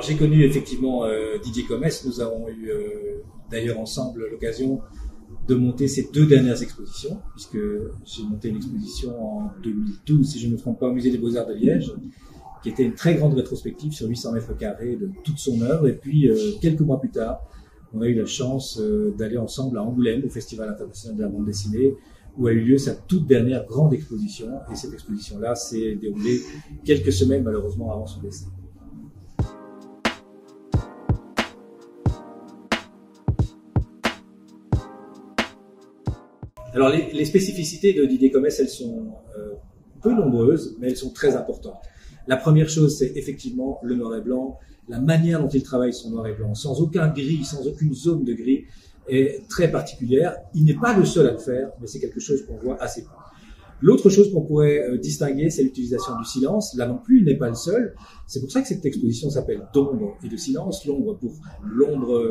Alors j'ai connu effectivement Didier Comès. Nous avons eu d'ailleurs ensemble l'occasion de monter ces 2 dernières expositions, puisque j'ai monté une exposition en 2012, si je ne me trompe pas, au Musée des Beaux-Arts de Liège, qui était une très grande rétrospective sur 800 mètres carrés de toute son œuvre. Et puis quelques mois plus tard, on a eu la chance d'aller ensemble à Angoulême, au Festival international de la bande dessinée, où a eu lieu sa toute dernière grande exposition. Et cette exposition-là s'est déroulée quelques semaines malheureusement avant son décès. Alors les spécificités de Didier Comès, elles sont peu nombreuses, mais elles sont très importantes. La première chose, c'est effectivement le noir et blanc, la manière dont il travaille son noir et blanc, sans aucun gris, sans aucune zone de gris, est très particulière. Il n'est pas le seul à le faire, mais c'est quelque chose qu'on voit assez peu. L'autre chose qu'on pourrait distinguer, c'est l'utilisation du silence. Là non plus, il n'est pas le seul. C'est pour ça que cette exposition s'appelle d'ombre et de silence. L'ombre pour l'ombre,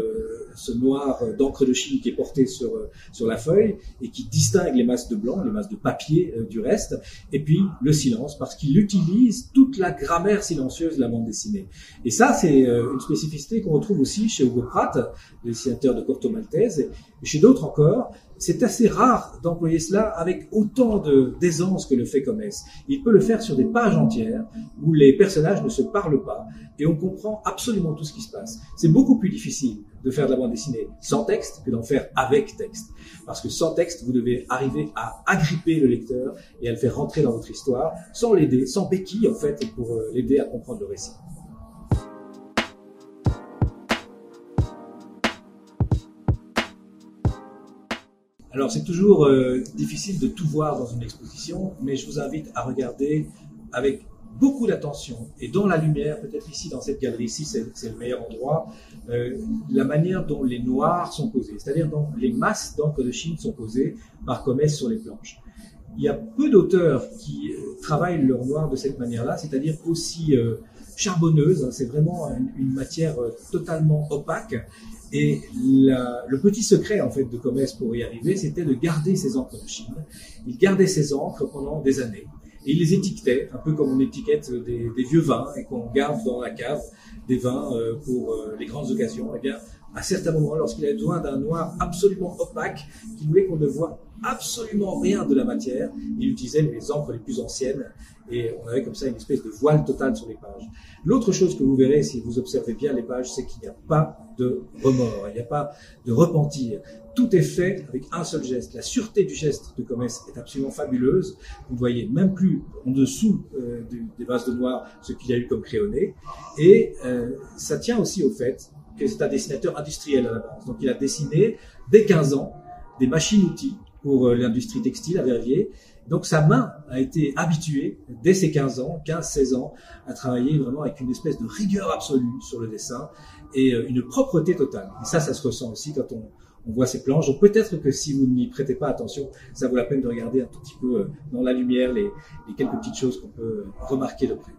ce noir d'encre de Chine qui est porté sur la feuille et qui distingue les masses de blanc, les masses de papier du reste. Et puis le silence, parce qu'il utilise toute la grammaire silencieuse de la bande dessinée. Et ça, c'est une spécificité qu'on retrouve aussi chez Hugo Pratt, le dessinateur de Corto Maltese, et chez d'autres encore. C'est assez rare d'employer cela avec autant d'aisance que le fait Comès. Il peut le faire sur des pages entières où les personnages ne se parlent pas et on comprend absolument tout ce qui se passe. C'est beaucoup plus difficile de faire de la bande dessinée sans texte que d'en faire avec texte. Parce que sans texte, vous devez arriver à agripper le lecteur et à le faire rentrer dans votre histoire sans l'aider, sans béquille en fait, pour l'aider à comprendre le récit. Alors c'est toujours difficile de tout voir dans une exposition, mais je vous invite à regarder avec beaucoup d'attention et dans la lumière, peut-être ici dans cette galerie, ici c'est le meilleur endroit, la manière dont les noirs sont posés, c'est-à-dire dont les masses d'encre de Chine sont posées par Comès sur les planches. Il y a peu d'auteurs qui travaillent leur noir de cette manière-là, c'est-à-dire aussi charbonneuse, hein, c'est vraiment une matière totalement opaque. Et le petit secret en fait de Comès pour y arriver, c'était de garder ses encres de Chine. Il gardait ses encres pendant des années. Et il les étiquetait, un peu comme on étiquette des vieux vins et qu'on garde dans la cave des vins pour les grandes occasions. Eh bien, à certains moments, lorsqu'il avait besoin d'un noir absolument opaque, qui voulait qu'on ne voit absolument rien de la matière, il utilisait les encres les plus anciennes et on avait comme ça une espèce de voile totale sur les pages. L'autre chose que vous verrez si vous observez bien les pages, c'est qu'il n'y a pas de remords, il n'y a pas de repentir. Tout est fait avec un seul geste. La sûreté du geste de Comès est absolument fabuleuse. Vous ne voyez même plus en dessous des bases de noir ce qu'il y a eu comme crayonné. Et ça tient aussi au fait que c'est un dessinateur industriel à la base. Donc il a dessiné dès 15 ans des machines-outils pour l'industrie textile à Verviers. Donc sa main a été habituée dès ses 15 ans, 15-16 ans, à travailler vraiment avec une espèce de rigueur absolue sur le dessin et une propreté totale. Et ça se ressent aussi quand on voit ces planches. Donc peut-être que si vous n'y prêtez pas attention, ça vaut la peine de regarder un tout petit peu dans la lumière les quelques petites choses qu'on peut remarquer de près.